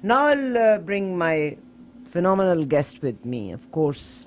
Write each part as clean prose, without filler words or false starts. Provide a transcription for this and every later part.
Now I'll bring my phenomenal guest with me. Of course,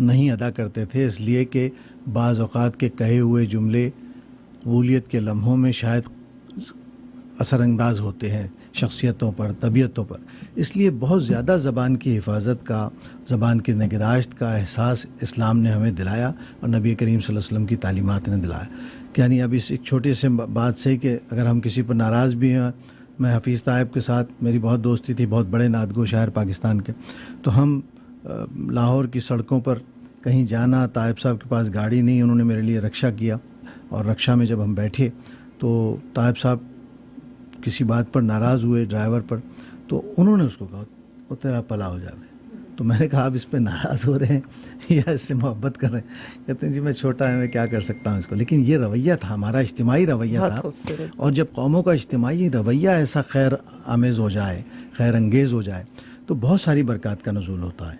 نہیں ادا کرتے تھے، اس لیے کہ بعض اوقات کے کہے ہوئے جملے قبولیت کے لمحوں میں شاید اثر انداز ہوتے ہیں شخصیتوں پر، طبیعتوں پر. اس لیے بہت زیادہ زبان کی حفاظت کا، زبان کی نگہداشت کا احساس اسلام نے ہمیں دلایا اور نبی کریم صلی اللہ علیہ وسلم کی تعلیمات نے دلایا. یعنی اب اس ایک چھوٹے سے بات سے کہ اگر ہم کسی پر ناراض بھی ہیں، میں حفیظ طائب کے ساتھ میری بہت دوستی تھی، بہت بڑے نعت گو شاعر پاکستان کے، تو ہم لاہور کی سڑکوں پر کہیں جانا، طائب صاحب کے پاس گاڑی نہیں، انہوں نے میرے لیے رکشہ کیا، اور رکشہ میں جب ہم بیٹھے تو طائب صاحب کسی بات پر ناراض ہوئے ڈرائیور پر، تو انہوں نے اس کو کہا وہ تیرا پلا ہو جائے. تو میں نے کہا آپ اس پہ ناراض ہو رہے ہیں یا اس سے محبت کر رہے ہیں؟ کہتے ہیں جی میں چھوٹا ہے، میں کیا کر سکتا ہوں اس کو. لیکن یہ رویہ تھا ہمارا، اجتماعی رویہ تھا. اور جب قوموں کا اجتماعی رویہ ایسا خیر آمیز ہو جائے، خیر انگیز ہو جائے، تو بہت ساری برکات کا نزول ہوتا ہے.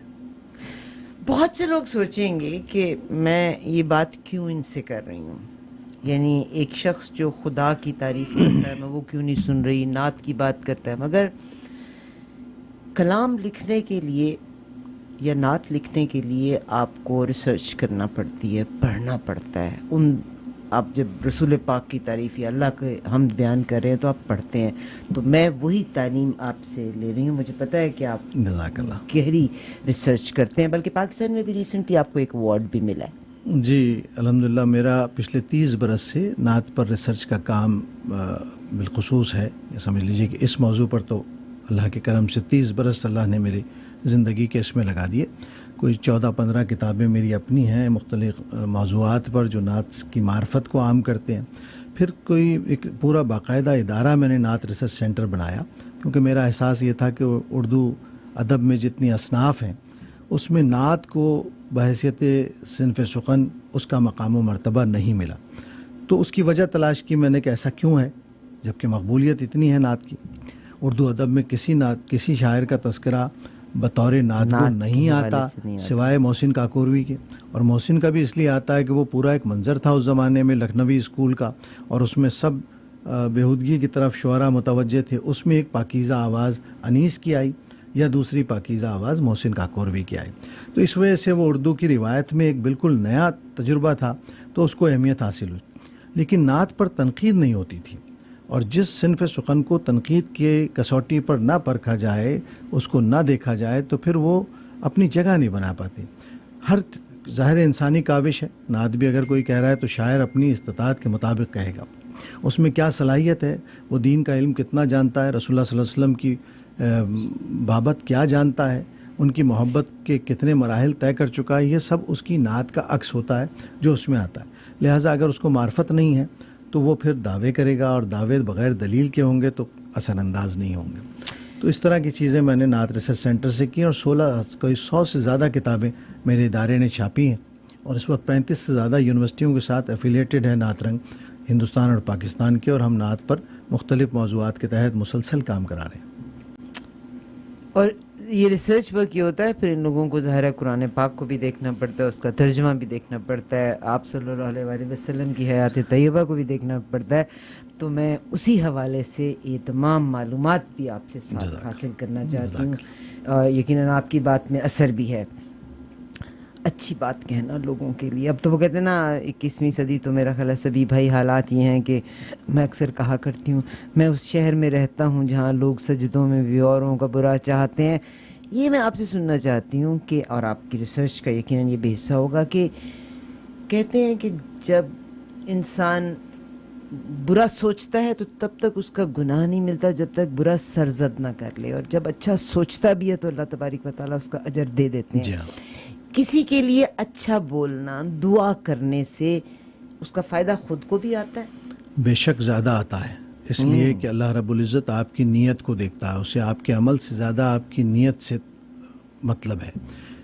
بہت سے لوگ سوچیں گے کہ میں یہ بات کیوں ان سے کر رہی ہوں، یعنی ایک شخص جو خدا کی تعریف کرتا ہے میں وہ کیوں نہیں سن رہی، نعت کی بات کرتا ہے. مگر کلام لکھنے کے لیے یا نعت لکھنے کے لیے آپ کو ریسرچ کرنا پڑتی ہے، پڑھنا پڑتا ہے. آپ جب رسول پاک کی تعریف یا اللہ کے حمد بیان کر رہے ہیں تو آپ پڑھتے ہیں. تو میں وہی تعلیم آپ سے لے رہی ہوں. مجھے پتہ ہے کہ آپ جزاک اللہ گہری ریسرچ کرتے ہیں، بلکہ پاکستان میں بھی ریسنٹلی آپ کو ایک ایوارڈ بھی ملا ہے. جی الحمدللہ، میرا پچھلے 30 برس سے نعت پر ریسرچ کا کام بالخصوص ہے. سمجھ لیجئے کہ اس موضوع پر تو اللہ کے کرم سے 30 برس اللہ نے میری زندگی کے اس میں لگا دیے. کوئی 14-15 کتابیں میری اپنی ہیں مختلف موضوعات پر جو نعت کی معرفت کو عام کرتے ہیں. پھر کوئی ایک پورا باقاعدہ ادارہ میں نے نعت ریسرچ سینٹر بنایا، کیونکہ میرا احساس یہ تھا کہ اردو ادب میں جتنی اصناف ہیں اس میں نعت کو بحیثیت صنف سخن اس کا مقام و مرتبہ نہیں ملا. تو اس کی وجہ تلاش کی میں نے کہ ایسا کیوں ہے جبکہ مقبولیت اتنی ہے نعت کی. اردو ادب میں کسی شاعر کا تذکرہ بطور نعت کو نہیں آتا سوائے محسن کاکوروی کے. اور محسن کا بھی اس لیے آتا ہے کہ وہ پورا ایک منظر تھا اس زمانے میں لکھنوی اسکول کا، اور اس میں سب بےہودگی کی طرف شعراء متوجہ تھے. اس میں ایک پاکیزہ آواز انیس کی آئی یا دوسری پاکیزہ آواز محسن کاکوروی کی آئی. تو اس وجہ سے وہ اردو کی روایت میں ایک بالکل نیا تجربہ تھا، تو اس کو اہمیت حاصل ہوئی. لیکن نعت پر تنقید نہیں ہوتی تھی، اور جس صنف سخن کو تنقید کے کسوٹی پر نہ پرکھا جائے، اس کو نہ دیکھا جائے، تو پھر وہ اپنی جگہ نہیں بنا پاتی. ہر ظاہر انسانی کاوش ہے. نعت بھی اگر کوئی کہہ رہا ہے تو شاعر اپنی استطاعت کے مطابق کہے گا. اس میں کیا صلاحیت ہے، وہ دین کا علم کتنا جانتا ہے، رسول اللہ صلی اللہ علیہ وسلم کی بابت کیا جانتا ہے، ان کی محبت کے کتنے مراحل طے کر چکا ہے، یہ سب اس کی نعت کا عکس ہوتا ہے جو اس میں آتا ہے. لہٰذا اگر اس کو معرفت نہیں ہے تو وہ پھر دعوے کرے گا، اور دعوے بغیر دلیل کے ہوں گے تو اثر انداز نہیں ہوں گے. تو اس طرح کی چیزیں میں نے نعت ریسرچ سینٹر سے کی، اور 100 سے زیادہ کتابیں میرے ادارے نے چھاپی ہیں، اور اس وقت 35 سے زیادہ یونیورسٹیوں کے ساتھ ایفیلیٹڈ ہے نعت رنگ ہندوستان اور پاکستان کے، اور ہم نعت پر مختلف موضوعات کے تحت مسلسل کام کرا رہے ہیں. اور یہ ریسرچ ورک یہ ہوتا ہے، پھر ان لوگوں کو ظاہر ہے قرآن پاک کو بھی دیکھنا پڑتا ہے، اس کا ترجمہ بھی دیکھنا پڑتا ہے، آپ صلی اللہ علیہ وآلہ وسلم کی حیات طیبہ کو بھی دیکھنا پڑتا ہے. تو میں اسی حوالے سے یہ تمام معلومات بھی آپ سے ساتھ حاصل کرنا چاہتی ہوں. یقیناً آپ کی بات میں اثر بھی ہے. اچھی بات کہنا لوگوں کے لیے. اب تو وہ کہتے ہیں نا 21ویں صدی، تو میرا خیال ہے سبھی بھائی حالات یہ ہیں کہ میں اکثر کہا کرتی ہوں میں اس شہر میں رہتا ہوں جہاں لوگ سجدوں میں بھی اوروں کا برا چاہتے ہیں. یہ میں آپ سے سننا چاہتی ہوں کہ، اور آپ کی ریسرچ کا یقیناً یہ بھی حصہ ہوگا، کہ کہتے ہیں کہ جب انسان برا سوچتا ہے تو تب تک اس کا گناہ نہیں ملتا جب تک برا سرزد نہ کر لے، اور جب اچھا سوچتا بھی ہے تو اللہ تبارک و تعالیٰ اس کا اجر دے دیتے ہیں. کسی کے لیے اچھا بولنا، دعا کرنے سے اس کا فائدہ خود کو بھی آتا ہے؟ بے شک زیادہ آتا ہے، اس لیے کہ اللہ رب العزت آپ کی نیت کو دیکھتا ہے، اسے آپ کے عمل سے زیادہ آپ کی نیت سے مطلب ہے.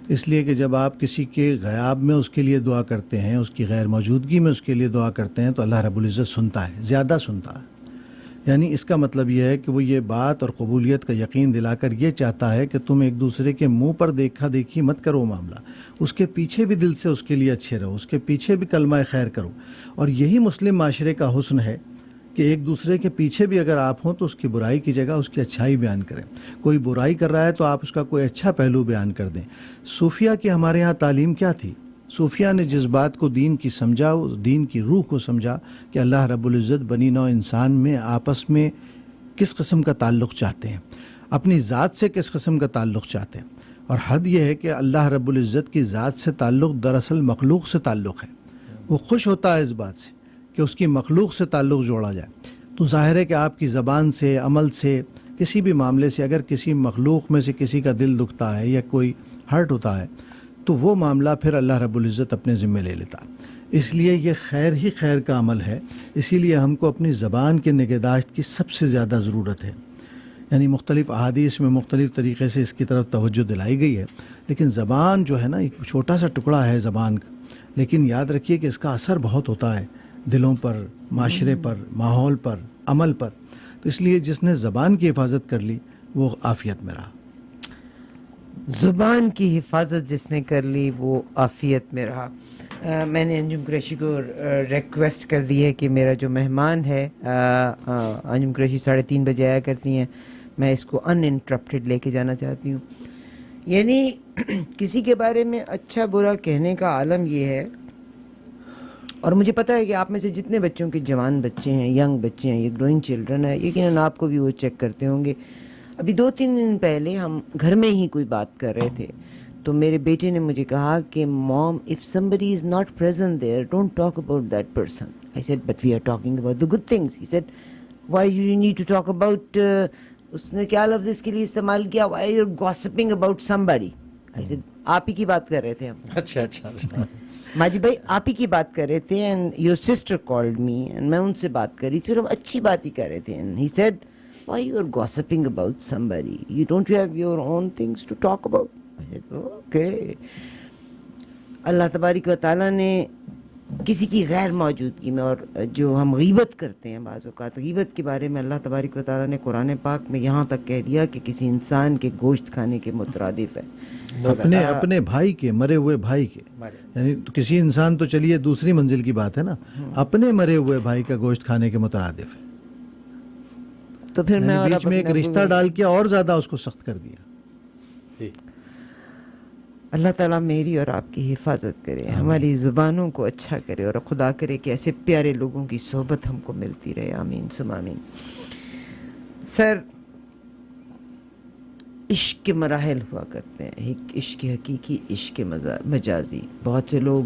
اس لیے کہ جب آپ کسی کے غیاب میں اس کے لیے دعا کرتے ہیں، اس کی غیر موجودگی میں اس کے لیے دعا کرتے ہیں، تو اللہ رب العزت سنتا ہے، زیادہ سنتا ہے. یعنی اس کا مطلب یہ ہے کہ وہ یہ بات اور قبولیت کا یقین دلا کر یہ چاہتا ہے کہ تم ایک دوسرے کے منہ پر دیکھا دیکھی مت کرو معاملہ، اس کے پیچھے بھی دل سے اس کے لیے اچھے رہو، اس کے پیچھے بھی کلمہ خیر کرو. اور یہی مسلم معاشرے کا حسن ہے کہ ایک دوسرے کے پیچھے بھی اگر آپ ہوں تو اس کی برائی کی جگہ اس کی اچھائی بیان کریں. کوئی برائی کر رہا ہے تو آپ اس کا کوئی اچھا پہلو بیان کر دیں. صوفیہ کی ہمارے ہاں تعلیم کیا تھی؟ صوفیہ نے جس بات کو دین کی سمجھا، دین کی روح کو سمجھا کہ اللہ رب العزت بنی نوع انسان میں آپس میں کس قسم کا تعلق چاہتے ہیں، اپنی ذات سے کس قسم کا تعلق چاہتے ہیں. اور حد یہ ہے کہ اللہ رب العزت کی ذات سے تعلق دراصل مخلوق سے تعلق ہے. وہ خوش ہوتا ہے اس بات سے کہ اس کی مخلوق سے تعلق جوڑا جائے. تو ظاہر ہے کہ آپ کی زبان سے، عمل سے، کسی بھی معاملے سے اگر کسی مخلوق میں سے کسی کا دل دکھتا ہے یا کوئی ہرٹ ہوتا ہے تو وہ معاملہ پھر اللہ رب العزت اپنے ذمہ لے لیتا. اس لیے یہ خیر ہی خیر کا عمل ہے. اسی لیے ہم کو اپنی زبان کے نگہداشت کی سب سے زیادہ ضرورت ہے. یعنی مختلف احادیث میں مختلف طریقے سے اس کی طرف توجہ دلائی گئی ہے، لیکن زبان جو ہے نا ایک چھوٹا سا ٹکڑا ہے زبان کا، لیکن یاد رکھیے کہ اس کا اثر بہت ہوتا ہے دلوں پر، معاشرے پر، ماحول پر، عمل پر. تو اس لیے جس نے زبان کی حفاظت کر لی وہ عافیت میں رہا. زبان کی حفاظت جس نے کر لی وہ عافیت میں رہا. میں نے انجم قریشی کو ریکویسٹ کر دی ہے کہ میرا جو مہمان ہے، انجم قریشی 3:30 بجے آیا کرتی ہیں، میں اس کو ان انٹرپٹیڈ لے کے جانا چاہتی ہوں. یعنی کسی کے بارے میں اچھا برا کہنے کا عالم یہ ہے، اور مجھے پتہ ہے کہ آپ میں سے جتنے بچوں کے جوان بچے ہیں، ینگ بچے ہیں، یہ گروئنگ چلڈرن ہے، یقیناً آپ کو بھی وہ چیک کرتے ہوں گے. ابھی 2-3 دن پہلے ہم گھر میں ہی کوئی بات کر رہے تھے تو میرے بیٹے نے مجھے کہا کہ مام if somebody is not present there don't talk about that person. I said but we are talking about the good things. He said why you need to talk about اس نے کیا لفظ اس کے لیے استعمال کیا، why you're gossiping about somebody. I said آپ ہی کی بات کر رہے تھے ہم. اچھا ماجد بھائی آپ ہی کی بات کر رہے تھے and your sister called me and میں ان سے بات کر رہی تھی اور ہم اچھی بات ہی کر رہے تھے. And he said why you are gossiping about somebody, you don't have your own things to talk about. I said okay. اللہ تبارک و تعالیٰ نے کسی کی غیر موجودگی میں، اور جو ہم غیبت کرتے ہیں بعض اوقات، غیبت کے بارے میں اللہ تبارک و تعالیٰ نے قرآن پاک میں یہاں تک کہہ دیا کہ کسی انسان کے گوشت کھانے کے مترادف ہے. اپنے بھائی کے، مرے ہوئے بھائی کے، یعنی کسی انسان تو چلیے دوسری منزل کی بات ہے نا، اپنے مرے ہوئے بھائی کا گوشت کھانے کے مترادف ہے. تو پھر میں بیچ میں ایک رشتہ ڈال کے اور زیادہ اس کو سخت کر دیا. جی اللہ تعالیٰ میری اور آپ کی حفاظت کرے، ہماری زبانوں کو اچھا کرے، اور خدا کرے کہ ایسے پیارے لوگوں کی صحبت ہم کو ملتی رہے. آمین ثم آمین. سر، عشق کے مراحل ہوا کرتے ہیں، ایک عشق حقیقی، عشق مجازی. بہت سے لوگ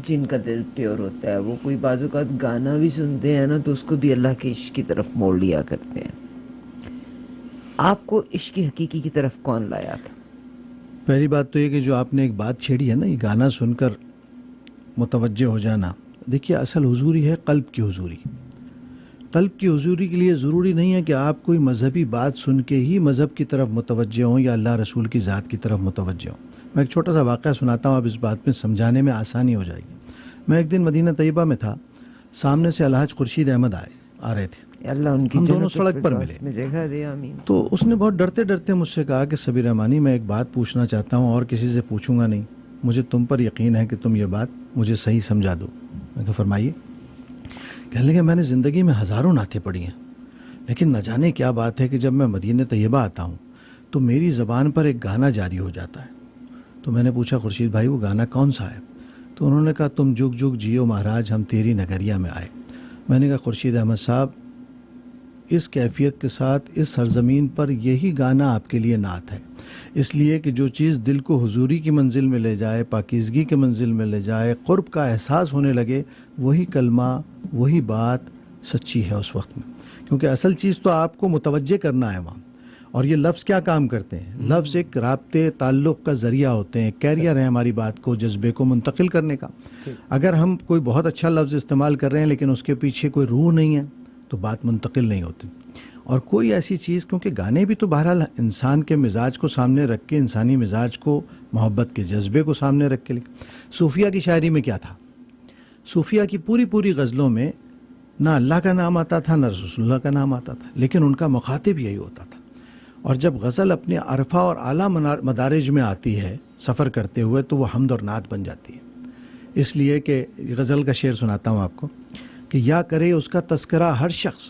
جن کا دل پیور ہوتا ہے وہ کوئی بعض اوقات گانا بھی سنتے ہیں نا تو اس کو بھی اللہ کے عشق کی طرف موڑ لیا کرتے ہیں. آپ کو عشق حقیقی کی طرف کون لایا تھا؟ پہلی بات تو یہ کہ جو آپ نے ایک بات چھیڑی ہے نا، یہ گانا سن کر متوجہ ہو جانا. دیکھیے اصل حضوری ہے قلب کی حضوری. قلب کی حضوری کے لیے ضروری نہیں ہے کہ آپ کوئی مذہبی بات سن کے ہی مذہب کی طرف متوجہ ہوں یا اللہ رسول کی ذات کی طرف متوجہ ہوں. میں ایک چھوٹا سا واقعہ سناتا ہوں، اب اس بات میں سمجھانے میں آسانی ہو جائے گی. میں ایک دن مدینہ طیبہ میں تھا، سامنے سے الحاج خورشید احمد آ رہے تھے. اللہ ان کی ہم دونوں جنت سڑک پر الفردوس میں ملے. جگہ دے. آمین. تو اس نے بہت ڈرتے ڈرتے مجھ سے کہا کہ سبیر رحمانی، میں ایک بات پوچھنا چاہتا ہوں اور کسی سے پوچھوں گا نہیں، مجھے تم پر یقین ہے کہ تم یہ بات مجھے صحیح سمجھا دو. میں کہا فرمائیے. کہنے لگے میں نے زندگی میں ہزاروں نعتیں پڑھی ہیں، لیکن نہ جانے کیا بات ہے کہ جب میں مدینہ طیبہ آتا ہوں تو میری زبان پر ایک گانا جاری ہو جاتا ہے. تو میں نے پوچھا خورشید بھائی وہ گانا کون سا ہے؟ تو انہوں نے کہا تم جگ جگ جیو مہاراج ہم تیری نگریا میں آئے. میں نے کہا خورشید احمد صاحب، اس کیفیت کے ساتھ اس سرزمین پر یہی گانا آپ کے لیے نعت ہے، اس لیے کہ جو چیز دل کو حضوری کی منزل میں لے جائے، پاکیزگی کے منزل میں لے جائے، قرب کا احساس ہونے لگے، وہی کلمہ، وہی بات سچی ہے اس وقت میں. کیونکہ اصل چیز تو آپ کو متوجہ کرنا ہے وہاں. اور یہ لفظ کیا کام کرتے ہیں؟ لفظ ایک رابطے تعلق کا ذریعہ ہوتے ہیں، کیریئر ہے ہماری بات کو، جذبے کو منتقل کرنے کا. اگر ہم کوئی بہت اچھا لفظ استعمال کر رہے ہیں لیکن اس کے پیچھے کوئی روح نہیں ہے تو بات منتقل نہیں ہوتی. اور کوئی ایسی چیز، کیونکہ گانے بھی تو بہرحال انسان کے مزاج کو سامنے رکھ کے، انسانی مزاج کو، محبت کے جذبے کو سامنے رکھ کے صوفیہ کی شاعری میں کیا تھا؟ صوفیہ کی پوری غزلوں میں نہ اللہ کا نام آتا تھا نہ رسول اللہ کا نام آتا تھا، لیکن ان کا مخاطب یہی ہوتا تھا. اور جب غزل اپنے عرفہ اور اعلیٰ مدارج میں آتی ہے سفر کرتے ہوئے تو وہ حمد اور نعت بن جاتی ہے. اس لیے کہ غزل کا شعر سناتا ہوں آپ کو کہ یا کرے اس کا تذکرہ ہر شخص،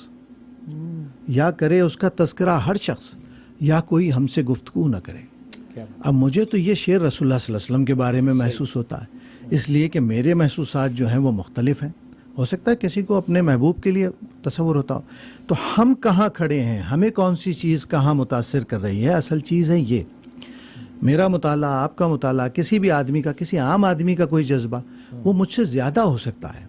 یا کرے اس کا تذکرہ ہر شخص، یا کوئی ہم سے گفتگو نہ کرے۔ اب مجھے تو یہ شعر رسول اللہ صلی اللہ علیہ وسلم کے بارے میں محسوس ہوتا ہے، اس لیے کہ میرے محسوسات جو ہیں وہ مختلف ہیں، ہو سکتا ہے کسی کو اپنے محبوب کے لیے تصور ہوتا ہو۔ تو ہم کہاں کھڑے ہیں، ہمیں کون سی چیز کہاں متاثر کر رہی ہے، اصل چیز ہے یہ میرا مطالعہ، آپ کا مطالعہ، کسی بھی آدمی کا، کسی عام آدمی کا کوئی جذبہ وہ مجھ سے زیادہ ہو سکتا ہے۔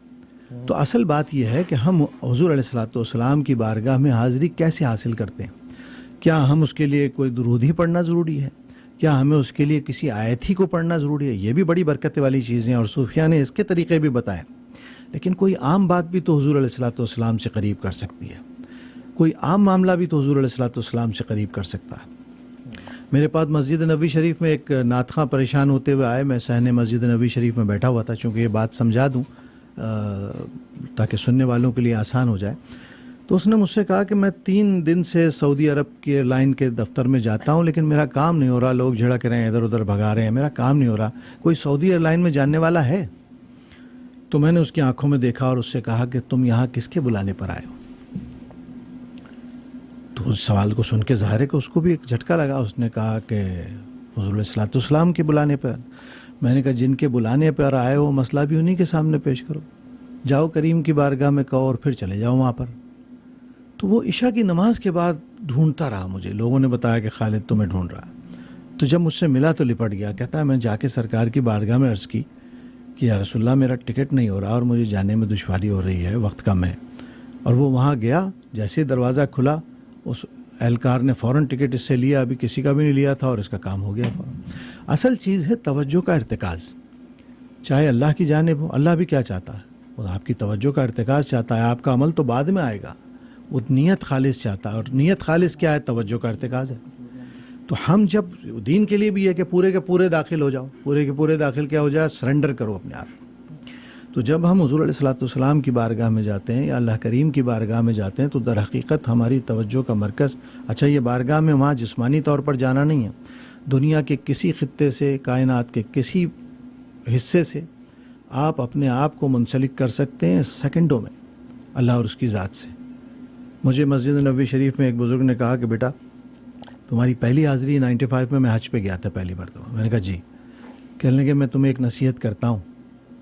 تو اصل بات یہ ہے کہ ہم حضور علیہ الصلوۃ والسلام کی بارگاہ میں حاضری کیسے حاصل کرتے ہیں؟ کیا ہم اس کے لیے کوئی درود ہی پڑھنا ضروری ہے؟ کیا ہمیں اس کے لیے کسی آیت ہی کو پڑھنا ضروری ہے؟ یہ بھی بڑی برکت والی چیزیں اور صوفیہ نے اس کے طریقے بھی بتائے۔ لیکن کوئی عام بات بھی تو حضور علیہ الصلوۃ والسلام سے قریب کر سکتی ہے، کوئی عام معاملہ بھی تو حضور علیہ الصلوۃ والسلام سے قریب کر سکتا ہے۔ میرے پاس مسجد نبوی شریف میں ایک نعت خواں پریشان ہوتے ہوئے آئے، میں صحن مسجد نبوی شریف میں بیٹھا ہوا تھا، چونکہ یہ بات سمجھا دوں تاکہ سننے والوں کے لیے آسان ہو جائے۔ تو اس نے مجھ سے کہا کہ میں 3 دن سے سعودی عرب کی ایئر لائن کے دفتر میں جاتا ہوں، لیکن میرا کام نہیں ہو رہا، لوگ جھڑک رہے ہیں، ادھر ادھر بھگا رہے ہیں، میرا کام نہیں ہو رہا، کوئی سعودی ایئر لائن میں جاننے والا ہے؟ تو میں نے اس کی آنکھوں میں دیکھا اور اس سے کہا کہ تم یہاں کس کے بلانے پر آئے ہو؟ تو اس سوال کو سن کے ظاہر ہے کہ اس کو بھی ایک جھٹکا لگا۔ اس نے کہا کہ حضور علیہ الصلوۃ والسلام کے بلانے پر۔ میں نے کہا جن کے بلانے پر آئے ہو مسئلہ بھی انہی کے سامنے پیش کرو، جاؤ کریم کی بارگاہ میں کہو اور پھر چلے جاؤ وہاں پر۔ تو وہ عشاء کی نماز کے بعد ڈھونڈتا رہا، مجھے لوگوں نے بتایا کہ خالد تمہیں ڈھونڈ رہا ہے۔ تو جب مجھ سے ملا تو لپٹ گیا، کہتا ہے میں جا کے سرکار کی بارگاہ میں عرض کی کہ یا رسول اللہ میرا ٹکٹ نہیں ہو رہا اور مجھے جانے میں دشواری ہو رہی ہے، وقت کم ہے۔ اور وہ وہاں گیا، جیسے دروازہ کھلا اس اہلکار نے فوراً ٹکٹ اس سے لیا، ابھی کسی کا بھی نہیں لیا تھا، اور اس کا کام ہو گیا فوراً۔ اصل چیز ہے توجہ کا ارتکاز، چاہے اللہ کی جانب ہو۔ اللہ بھی کیا چاہتا ہے؟ وہ آپ کی توجہ کا ارتکاز چاہتا ہے، آپ کا عمل تو بعد میں آئے گا، وہ نیت خالص چاہتا ہے، اور نیت خالص کیا ہے؟ توجہ کا ارتکاز ہے۔ تو ہم جب دین کے لیے بھی ہے کہ پورے کے پورے داخل ہو جاؤ، پورے کے پورے داخل کیا ہو جائے؟ سرنڈر کرو اپنے آپ کو۔ تو جب ہم حضور علیہ الصلوۃ والسلام کی بارگاہ میں جاتے ہیں یا اللہ کریم کی بارگاہ میں جاتے ہیں تو در حقیقت ہماری توجہ کا مرکز، اچھا یہ بارگاہ میں وہاں جسمانی طور پر جانا نہیں ہے، دنیا کے کسی خطے سے، کائنات کے کسی حصے سے آپ اپنے آپ کو منسلک کر سکتے ہیں سیکنڈوں میں اللہ اور اس کی ذات سے۔ مجھے مسجد نبوی شریف میں ایک بزرگ نے کہا کہ بیٹا تمہاری پہلی حاضری 95 میں حج پہ گیا تھا پہلی مرتبہ۔ میں نے کہا جی۔ کہنے لگے میں تمہیں ایک نصیحت کرتا ہوں،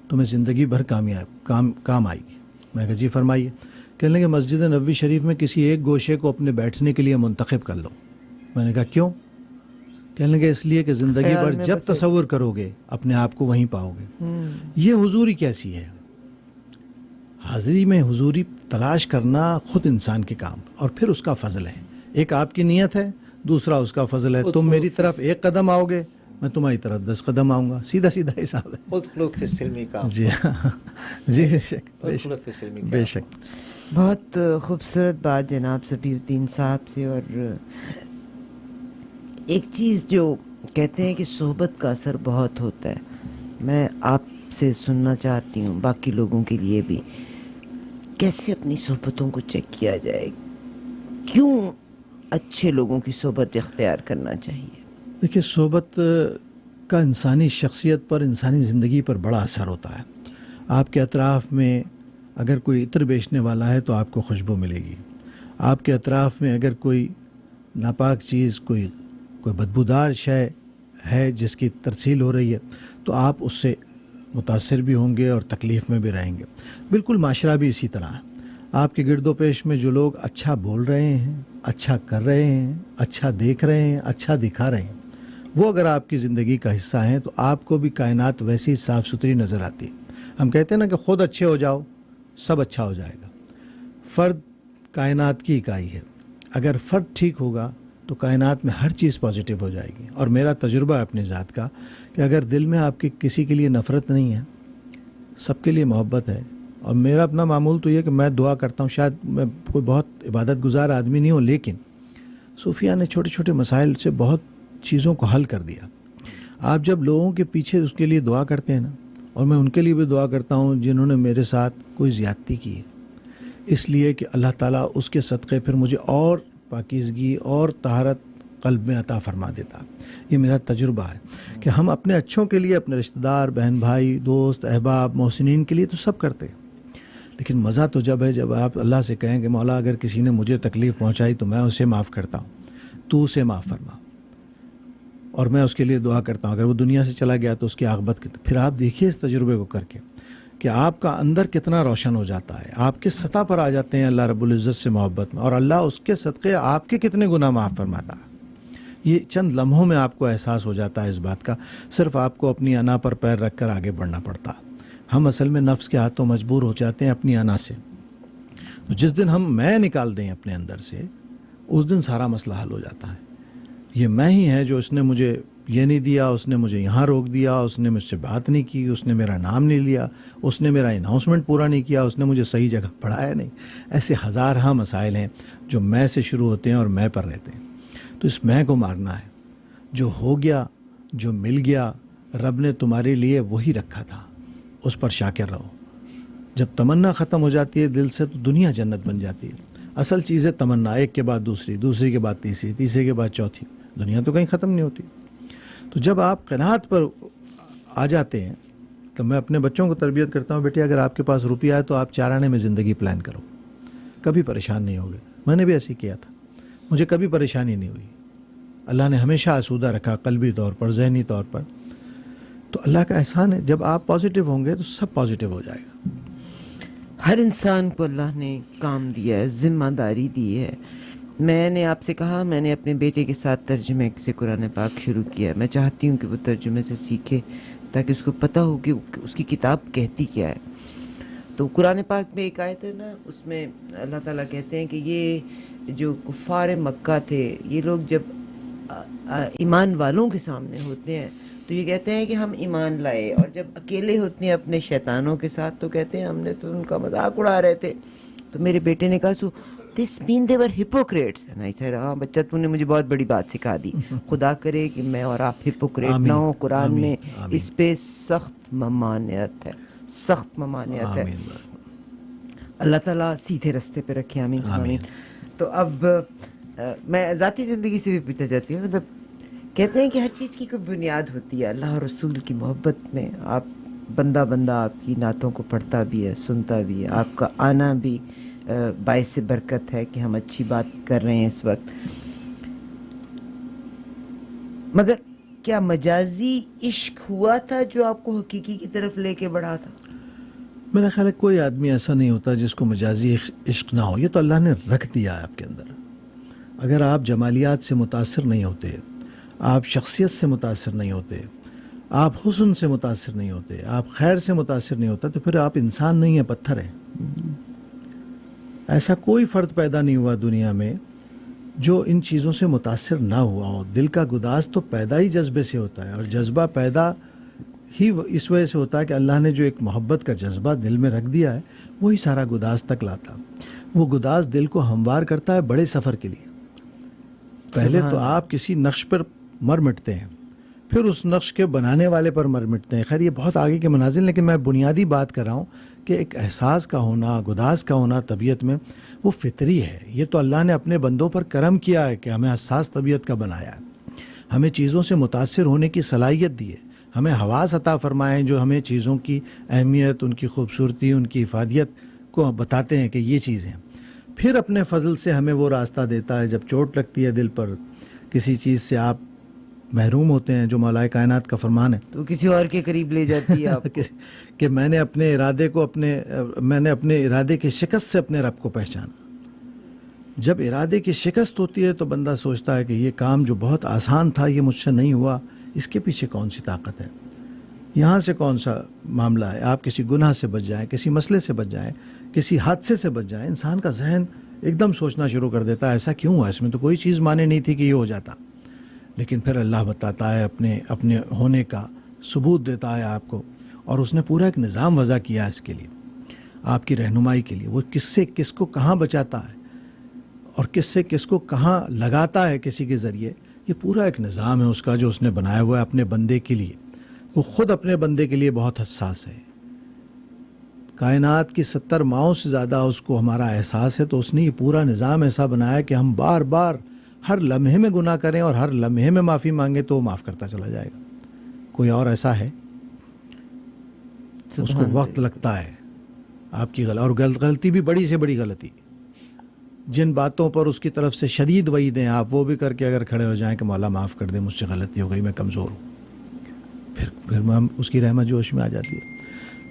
تمہیں زندگی بھر کام آئے گی۔ میں نے کہا جی فرمائیے۔ کہنے لگے مسجد نبوی شریف میں کسی ایک گوشے کو اپنے بیٹھنے کے لیے منتخب کر لو۔ میں نے کہا کیوں؟ کہنے لگے اس لیے کہ زندگی بھر جب تصور کرو گے اپنے آپ کو وہیں پاؤ گے۔ یہ حضوری کیسی ہے؟ حاضری میں حضوری تلاش کرنا خود انسان کے کام، اور پھر اس کا فضل ہے۔ ایک آپ کی نیت ہے، دوسرا اس کا فضل ہے۔ تم میری طرف 1 قدم آؤ گے، میں تمہاری طرف 10 قدم آؤں گا، سیدھا سیدھا حساب ہے۔ جی ہاں جی، بے شک بے شک۔ بہت خوبصورت بات جناب صفی الدین صاحب سے۔ اور ایک چیز جو کہتے ہیں کہ صحبت کا اثر بہت ہوتا ہے، میں آپ سے سننا چاہتی ہوں، باقی لوگوں کے لیے بھی، کیسے اپنی صحبتوں کو چیک کیا جائے؟ کیوں اچھے لوگوں کی صحبت اختیار کرنا چاہیے؟ دیکھیے صحبت کا انسانی شخصیت پر، انسانی زندگی پر بڑا اثر ہوتا ہے۔ آپ کے اطراف میں اگر کوئی عطر بیچنے والا ہے تو آپ کو خوشبو ملے گی۔ آپ کے اطراف میں اگر کوئی ناپاک چیز، کوئی بدبودار شے ہے جس کی ترسیل ہو رہی ہے تو آپ اس سے متاثر بھی ہوں گے اور تکلیف میں بھی رہیں گے۔ بالکل معاشرہ بھی اسی طرح ہے۔ آپ کے گرد و پیش میں جو لوگ اچھا بول رہے ہیں، اچھا کر رہے ہیں، اچھا دیکھ رہے ہیں، اچھا دکھا رہے ہیں، وہ اگر آپ کی زندگی کا حصہ ہیں تو آپ کو بھی کائنات ویسی صاف ستھری نظر آتی ہے۔ ہم کہتے ہیں نا کہ خود اچھے ہو جاؤ سب اچھا ہو جائے گا۔ فرد کائنات کی اکائی ہے، اگر فرد ٹھیک ہوگا تو کائنات میں ہر چیز پازیٹیو ہو جائے گی۔ اور میرا تجربہ ہے اپنی ذات کا کہ اگر دل میں آپ کی کسی کے لیے نفرت نہیں ہے، سب کے لیے محبت ہے، اور میرا اپنا معمول تو یہ کہ میں دعا کرتا ہوں، شاید میں کوئی بہت عبادت گزار آدمی نہیں ہوں، لیکن صوفیہ نے چھوٹے چھوٹے مسائل سے بہت چیزوں کو حل کر دیا۔ آپ جب لوگوں کے پیچھے اس کے لیے دعا کرتے ہیں نا، اور میں ان کے لیے بھی دعا کرتا ہوں جنہوں نے میرے ساتھ کوئی زیادتی کی ہے، اس لیے کہ اللہ تعالیٰ اس کے صدقے پھر مجھے اور پاکیزگی اور طہارت قلب میں عطا فرما دیتا۔ یہ میرا تجربہ ہے کہ ہم اپنے اچھوں کے لیے، اپنے رشتہ دار، بہن بھائی، دوست، احباب، محسنین کے لیے تو سب کرتے ہیں، لیکن مزہ تو جب ہے جب آپ اللہ سے کہیں کہ مولا اگر کسی نے مجھے تکلیف پہنچائی تو میں اسے معاف کرتا ہوں، تو اسے معاف فرما، اور میں اس کے لیے دعا کرتا ہوں اگر وہ دنیا سے چلا گیا تو اس کی عاقبت کی۔ پھر آپ دیکھیے اس تجربے کو کر کے کہ آپ کا اندر کتنا روشن ہو جاتا ہے، آپ کے سطح پر آ جاتے ہیں اللہ رب العزت سے محبت میں، اور اللہ اس کے صدقے آپ کے کتنے گناہ معاف فرماتا ہے۔ یہ چند لمحوں میں آپ کو احساس ہو جاتا ہے اس بات کا، صرف آپ کو اپنی انا پر پیر رکھ کر آگے بڑھنا پڑتا۔ ہم اصل میں نفس کے ہاتھوں مجبور ہو جاتے ہیں اپنی انا سے، تو جس دن ہم میں نکال دیں اپنے اندر سے، اس دن سارا مسئلہ حل ہو جاتا ہے۔ یہ میں ہی ہے جو اس نے مجھے یہ نہیں دیا، اس نے مجھے یہاں روک دیا، اس نے مجھ سے بات نہیں کی، اس نے میرا نام نہیں لیا، اس نے میرا اناؤنسمنٹ پورا نہیں کیا، اس نے مجھے صحیح جگہ پڑھایا نہیں۔ ایسے ہزارہا مسائل ہیں جو میں سے شروع ہوتے ہیں اور میں پر رہتے ہیں۔ تو اس میں کو مارنا ہے، جو ہو گیا، جو مل گیا، رب نے تمہارے لیے وہی رکھا تھا، اس پر شاکر رہو۔ جب تمنا ختم ہو جاتی ہے دل سے تو دنیا جنت بن جاتی ہے۔ اصل چیز ہے تمنا، ایک کے بعد دوسری، دوسری کے بعد تیسری، تیسرے کے بعد چوتھی، دنیا تو کہیں ختم نہیں ہوتی۔ تو جب آپ قناعت پر آ جاتے ہیں تو میں اپنے بچوں کو تربیت کرتا ہوں، بیٹے اگر آپ کے پاس روپیہ ہے تو آپ 4 آنے میں زندگی پلان کرو، کبھی پریشان نہیں ہوگے۔ میں نے بھی ایسے کیا تھا، مجھے کبھی پریشانی نہیں ہوئی، اللہ نے ہمیشہ آسودہ رکھا قلبی طور پر، ذہنی طور پر۔ تو اللہ کا احسان ہے، جب آپ پازیٹیو ہوں گے تو سب پازیٹیو ہو جائے گا۔ ہر انسان کو اللہ نے کام دیا ہے، ذمہ داری دی ہے۔ میں نے آپ سے کہا میں نے اپنے بیٹے کے ساتھ ترجمے سے قرآن پاک شروع کیا ہے۔ میں چاہتی ہوں کہ وہ ترجمے سے سیکھے تاکہ اس کو پتہ ہو کہ اس کی کتاب کہتی کیا ہے۔ تو قرآن پاک میں ایک آیت ہے نا، اس میں اللہ تعالیٰ کہتے ہیں کہ یہ جو کفار مکہ تھے، یہ لوگ جب ایمان والوں کے سامنے ہوتے ہیں تو یہ کہتے ہیں کہ ہم ایمان لائے، اور جب اکیلے ہوتے ہیں اپنے شیطانوں کے ساتھ تو کہتے ہیں ہم نے تو ان کا مذاق اڑا رہے تھے۔ تو میرے بیٹے نے کہا سو دس مین دے ور ہپوکریٹس، ہاں بچہ تو نے مجھے بہت بڑی بات سکھا دی، خدا کرے کہ میں اور آپ ہپوکریٹ نہ ہوں۔ قرآن میں اس پہ سخت ممانعت ہے، سخت ممانعت ہے۔ اللہ تعالیٰ سیدھے رستے پہ رکھے، آمین آمین۔ تو اب میں ذاتی زندگی سے بھی پیتا جاتی ہوں، مطلب کہتے ہیں کہ ہر چیز کی کوئی بنیاد ہوتی ہے۔ اللہ اور رسول کی محبت میں آپ بندہ آپ کی نعتوں کو پڑھتا بھی ہے، سنتا بھی ہے، آپ کا آنا بھی باعث برکت ہے کہ ہم اچھی بات کر رہے ہیں اس وقت۔ مگر کیا مجازی عشق ہوا تھا جو آپ کو حقیقی کی طرف لے کے بڑھا تھا؟ میرا خیال ہے کوئی آدمی ایسا نہیں ہوتا جس کو مجازی عشق نہ ہو، یہ تو اللہ نے رکھ دیا ہے آپ کے اندر۔ اگر آپ جمالیات سے متاثر نہیں ہوتے، آپ شخصیت سے متاثر نہیں ہوتے، آپ حسن سے متاثر نہیں ہوتے، آپ خیر سے متاثر نہیں ہوتا، تو پھر آپ انسان نہیں ہیں، پتھر ہیں۔ ایسا کوئی فرد پیدا نہیں ہوا دنیا میں جو ان چیزوں سے متاثر نہ ہوا ہو۔ دل کا گداز تو پیدا ہی جذبے سے ہوتا ہے، اور جذبہ پیدا ہی اس وجہ سے ہوتا ہے کہ اللہ نے جو ایک محبت کا جذبہ دل میں رکھ دیا ہے وہی سارا گداز تک لاتا۔ وہ گداز دل کو ہموار کرتا ہے بڑے سفر کے لیے۔ پہلے تو آپ کسی نقش پر مر مٹتے ہیں، پھر اس نقش کے بنانے والے پر مر مٹتے ہیں۔ خیر یہ بہت آگے کے منازل، لیکن میں بنیادی بات کر رہا ہوں کہ ایک احساس کا ہونا، گداز کا ہونا طبیعت میں، وہ فطری ہے۔ یہ تو اللہ نے اپنے بندوں پر کرم کیا ہے کہ ہمیں حساس طبیعت کا بنایا ہے، ہمیں چیزوں سے متاثر ہونے کی صلاحیت دی ہے، ہمیں حواس عطا فرمائے ہیں جو ہمیں چیزوں کی اہمیت، ان کی خوبصورتی، ان کی افادیت کو بتاتے ہیں کہ یہ چیزیں۔ پھر اپنے فضل سے ہمیں وہ راستہ دیتا ہے، جب چوٹ لگتی ہے دل پر، کسی چیز سے آپ محروم ہوتے ہیں جو مولا کائنات کا فرمان ہے، تو کسی اور کے قریب لے جاتی ہے آپ کو کہ میں نے اپنے ارادے کی شکست سے اپنے رب کو پہچانا۔ جب ارادے کی شکست ہوتی ہے تو بندہ سوچتا ہے کہ یہ کام جو بہت آسان تھا یہ مجھ سے نہیں ہوا، اس کے پیچھے کون سی طاقت ہے، یہاں سے کون سا معاملہ ہے۔ آپ کسی گناہ سے بچ جائیں، کسی مسئلے سے بچ جائیں، کسی حادثے سے بچ جائیں، انسان کا ذہن ایک دم سوچنا شروع کر دیتا ہے ایسا کیوں ہوا، اس میں تو کوئی چیز مانے نہیں تھی کہ یہ ہو جاتا۔ لیکن پھر اللہ بتاتا ہے اپنے ہونے کا ثبوت دیتا ہے آپ کو، اور اس نے پورا ایک نظام وضع کیا ہے اس کے لیے، آپ کی رہنمائی کے لیے۔ وہ کس سے کس کو کہاں بچاتا ہے اور کس سے کس کو کہاں لگاتا ہے کسی کے ذریعے، یہ پورا ایک نظام ہے اس کا جو اس نے بنایا ہوا ہے اپنے بندے کے لیے۔ وہ خود اپنے بندے کے لیے بہت حساس ہے۔ کائنات کی 70 ماؤں سے زیادہ اس کو ہمارا احساس ہے، تو اس نے یہ پورا نظام ایسا بنایا کہ ہم بار بار ہر لمحے میں گناہ کریں اور ہر لمحے میں معافی مانگیں تو وہ معاف کرتا چلا جائے گا۔ کوئی اور ایسا ہے؟ اس کو وقت لگتا ہے، آپ کی اور غلطی بھی بڑی سے بڑی غلطی، جن باتوں پر اس کی طرف سے شدید وعید ہیں آپ وہ بھی کر کے اگر کھڑے ہو جائیں کہ مولا معاف کر دے، مجھ سے غلطی ہو گئی، میں کمزور ہوں، پھر ہم اس کی رحمت جوش میں آ جاتی ہے۔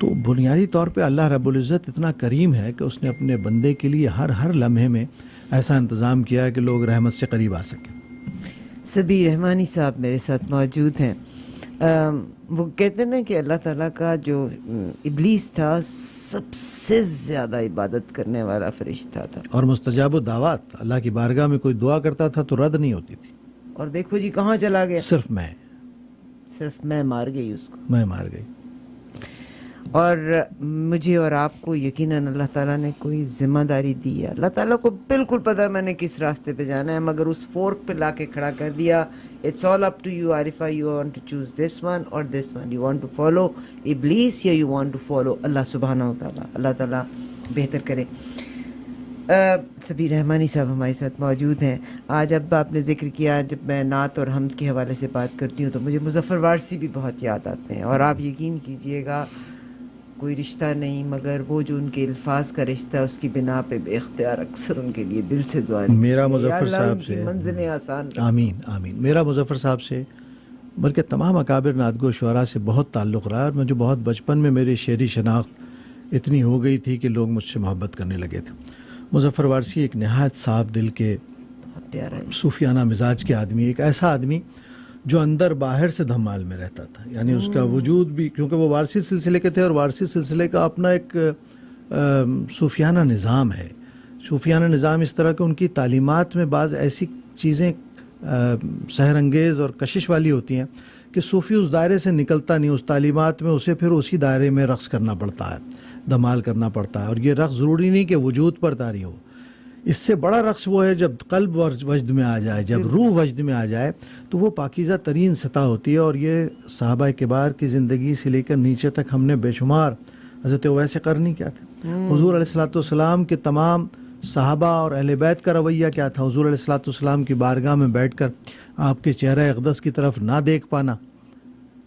تو بنیادی طور پہ اللہ رب العزت اتنا کریم ہے کہ اس نے اپنے بندے کے لیے ہر لمحے میں ایسا انتظام کیا ہے کہ لوگ رحمت سے قریب آ سکیں۔ سبیر رحمانی صاحب میرے ساتھ موجود ہیں۔ وہ کہتے ہیں نا کہ اللہ تعالیٰ کا جو ابلیس تھا سب سے زیادہ عبادت کرنے والا فرشتہ تھا، اور مستجاب الدعوات، اللہ کی بارگاہ میں کوئی دعا کرتا تھا تو رد نہیں ہوتی تھی۔ اور دیکھو جی کہاں چلا گیا، صرف میں مار گئی اس کو، میں مار گئی۔ اور مجھے اور آپ کو یقیناً اللہ تعالیٰ نے کوئی ذمہ داری دی ہے، اللہ تعالیٰ کو بالکل پتہ میں نے کس راستے پہ جانا ہے، مگر اس فورک پہ لا کے کھڑا کر دیا۔ It's all up to you, Arifa. You want to choose this one or this one. You want to follow Iblis یا you want to follow اللہ سبحانہ و تعالیٰ۔ اللہ تعالیٰ بہتر کرے۔ سبیر رحمانی صاحب ہمارے ساتھ موجود ہیں۔ آج اب آپ نے ذکر کیا، جب میں نعت اور حمد کے حوالے سے بات کرتی ہوں تو مجھے مظفر وارثی بھی بہت یاد آتے ہیں، اور آپ یقین کیجئے گا کوئی رشتہ نہیں مگر وہ جو ان کے الفاظ کا رشتہ ہے، اس کی بنا پہ بے اختیار اکثر ان کے لیے دل سے دعا میرا مظفر صاحب سے منزلیں آسان، آمین آمین، میرا مظفر صاحب سے بلکہ تمام اکابر نعت گو شعراء سے بہت تعلق رہا، اور مجھے بہت بچپن میں میری شعری شناخت اتنی ہو گئی تھی کہ لوگ مجھ سے محبت کرنے لگے تھے۔ مظفر وارثی ایک نہایت صاف دل کے صوفیانہ مزاج کے آدمی، ایک ایسا آدمی جو اندر باہر سے دھمال میں رہتا تھا، یعنی اس کا وجود بھی، کیونکہ وہ وارثی سلسلے کے تھے اور وارثی سلسلے کا اپنا ایک صوفیانہ نظام ہے۔ صوفیانہ نظام اس طرح کہ ان کی تعلیمات میں بعض ایسی چیزیں سحر انگیز اور کشش والی ہوتی ہیں کہ صوفی اس دائرے سے نکلتا نہیں، اس تعلیمات میں اسے پھر اسی دائرے میں رقص کرنا پڑتا ہے، دھمال کرنا پڑتا ہے، اور یہ رقص ضروری نہیں کہ وجود پر طاری ہو، اس سے بڑا رقص وہ ہے جب قلب وجد میں آ جائے، جب روح وجد میں آ جائے تو وہ پاکیزہ ترین سطح ہوتی ہے۔ اور یہ صحابہ کبار کی زندگی سے لے کر نیچے تک ہم نے بے شمار، حضرت اویس قرنی کیا تھے، حضور علیہ الصلوۃ والسلام کے تمام صحابہ اور اہل بیت کا رویہ کیا تھا، حضور علیہ الصلوۃ والسلام کی بارگاہ میں بیٹھ کر آپ کے چہرہ اقدس کی طرف نہ دیکھ پانا،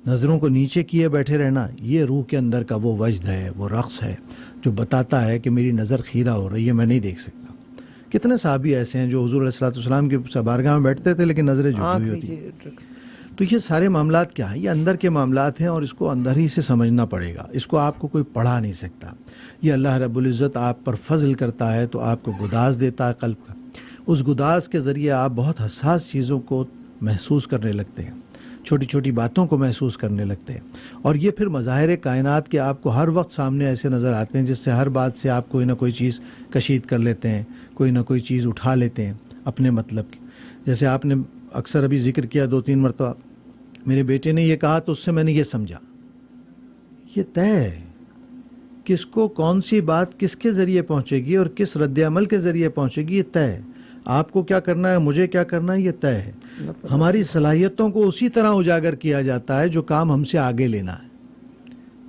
نظروں کو نیچے کیے بیٹھے رہنا، یہ روح کے اندر کا وہ وجد ہے، وہ رقص ہے جو بتاتا ہے کہ میری نظر خیرہ ہو رہی ہے، میں نہیں دیکھ سکتا۔ کتنے صحابی ایسے ہیں جو حضور علیہ الصلوۃ والسلام کی بارگاہ میں بیٹھتے تھے لیکن نظریں جھکی ہوئی ہوتی۔ تو یہ سارے معاملات کیا ہیں؟ یہ اندر کے معاملات ہیں، اور اس کو اندر ہی سے سمجھنا پڑے گا، اس کو آپ کو کوئی پڑھا نہیں سکتا۔ یہ اللہ رب العزت آپ پر فضل کرتا ہے تو آپ کو گداز دیتا ہے قلب کا، اس گداز کے ذریعے آپ بہت حساس چیزوں کو محسوس کرنے لگتے ہیں، چھوٹی چھوٹی باتوں کو محسوس کرنے لگتے ہیں، اور یہ پھر مظاہر کائنات کے آپ کو ہر وقت سامنے ایسے نظر آتے ہیں جس سے ہر بات سے آپ کوئی نہ کوئی چیز کشید کر لیتے ہیں، کوئی نہ کوئی چیز اٹھا لیتے ہیں اپنے مطلب کی۔ جیسے آپ نے اکثر ابھی ذکر کیا 2-3 مرتبہ، میرے بیٹے نے یہ کہا تو اس سے میں نے یہ سمجھا، یہ طے ہے کس کو کون سی بات کس کے ذریعے پہنچے گی اور کس رد عمل کے ذریعے پہنچے گی، یہ طے ہے۔ آپ کو کیا کرنا ہے، مجھے کیا کرنا ہے، یہ طے ہے۔ ہماری صلاحیتوں کو اسی طرح اجاگر کیا جاتا ہے جو کام ہم سے آگے لینا ہے۔